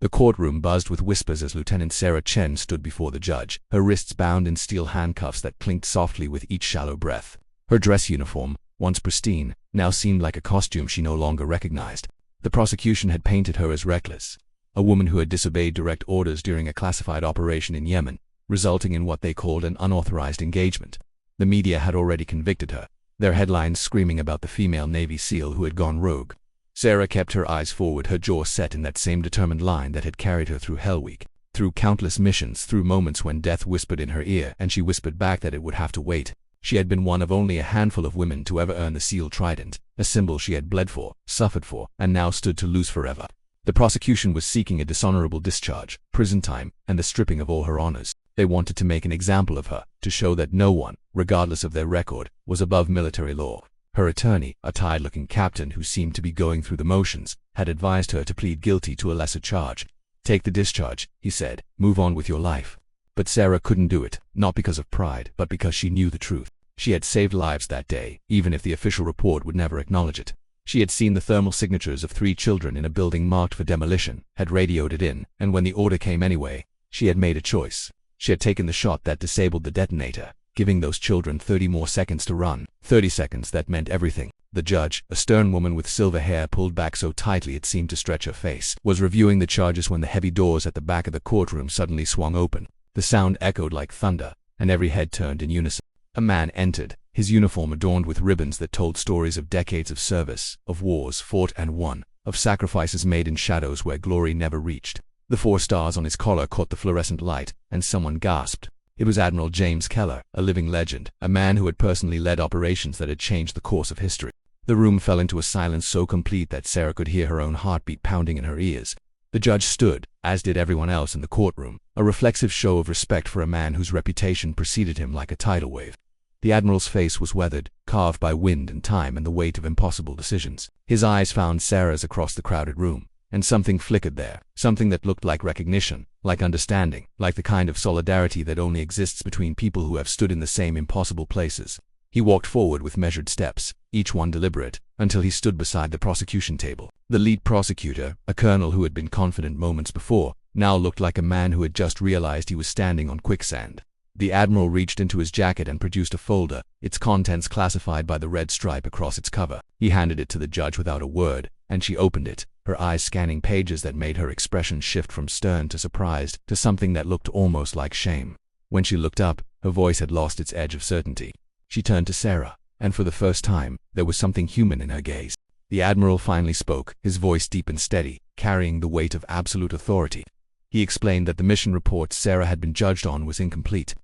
The courtroom buzzed with whispers as Lieutenant Sarah Chen stood before the judge, her wrists bound in steel handcuffs that clinked softly with each shallow breath. Her dress uniform, once pristine, now seemed like a costume she no longer recognized. The prosecution had painted her as reckless, a woman who had disobeyed direct orders during a classified operation in Yemen, resulting in what they called an unauthorized engagement. The media had already convicted her, their headlines screaming about the female Navy SEAL who had gone rogue. Sarah kept her eyes forward, her jaw set in that same determined line that had carried her through Hell Week, through countless missions, through moments when death whispered in her ear and she whispered back that it would have to wait. She had been one of only a handful of women to ever earn the SEAL Trident, a symbol she had bled for, suffered for, and now stood to lose forever. The prosecution was seeking a dishonorable discharge, prison time, and the stripping of all her honors. They wanted to make an example of her, to show that no one, regardless of their record, was above military law. Her attorney, a tired-looking captain who seemed to be going through the motions, had advised her to plead guilty to a lesser charge. "Take the discharge," he said. "Move on with your life." But Sarah couldn't do it, not because of pride, but because she knew the truth. She had saved lives that day, even if the official report would never acknowledge it. She had seen the thermal signatures of 3 children in a building marked for demolition, had radioed it in, and when the order came anyway, she had made a choice. She had taken the shot that disabled the detonator, giving those children 30 more seconds to run. 30 seconds that meant everything. The judge, a stern woman with silver hair pulled back so tightly it seemed to stretch her face, was reviewing the charges when the heavy doors at the back of the courtroom suddenly swung open. The sound echoed like thunder, and every head turned in unison. A man entered, his uniform adorned with ribbons that told stories of decades of service, of wars fought and won, of sacrifices made in shadows where glory never reached. The 4 stars on his collar caught the fluorescent light, and someone gasped. It was Admiral James Keller, a living legend, a man who had personally led operations that had changed the course of history. The room fell into a silence so complete that Sarah could hear her own heartbeat pounding in her ears. The judge stood, as did everyone else in the courtroom, a reflexive show of respect for a man whose reputation preceded him like a tidal wave. The Admiral's face was weathered, carved by wind and time and the weight of impossible decisions. His eyes found Sarah's across the crowded room, and something flickered there, something that looked like recognition, like understanding, like the kind of solidarity that only exists between people who have stood in the same impossible places. He walked forward with measured steps, each one deliberate, until he stood beside the prosecution table. The lead prosecutor, a colonel who had been confident moments before, now looked like a man who had just realized he was standing on quicksand. The Admiral reached into his jacket and produced a folder, its contents classified by the red stripe across its cover. He handed it to the judge without a word, and she opened it, her eyes scanning pages that made her expression shift from stern to surprised to something that looked almost like shame. When she looked up, her voice had lost its edge of certainty. She turned to Sarah, and for the first time, there was something human in her gaze. The Admiral finally spoke, his voice deep and steady, carrying the weight of absolute authority. He explained that the mission report Sarah had been judged on was incomplete,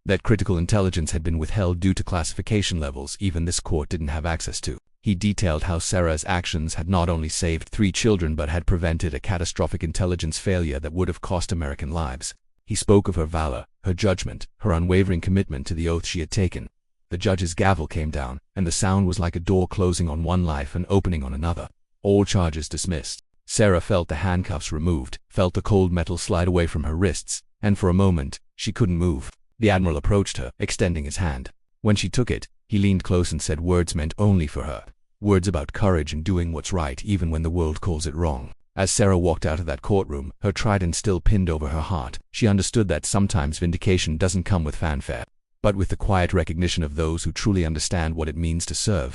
that critical intelligence had been withheld due to classification levels even this court didn't have access to. He detailed how Sarah's actions had not only saved 3 children but had prevented a catastrophic intelligence failure that would have cost American lives. He spoke of her valor, her judgment, her unwavering commitment to the oath she had taken. The judge's gavel came down, and the sound was like a door closing on one life and opening on another. All charges dismissed. Sarah felt the handcuffs removed, felt the cold metal slide away from her wrists, and for a moment, she couldn't move. The Admiral approached her, extending his hand. When she took it, he leaned close and said words meant only for her. Words about courage and doing what's right even when the world calls it wrong. As Sarah walked out of that courtroom, her trident still pinned over her heart, she understood that sometimes vindication doesn't come with fanfare, but with the quiet recognition of those who truly understand what it means to serve.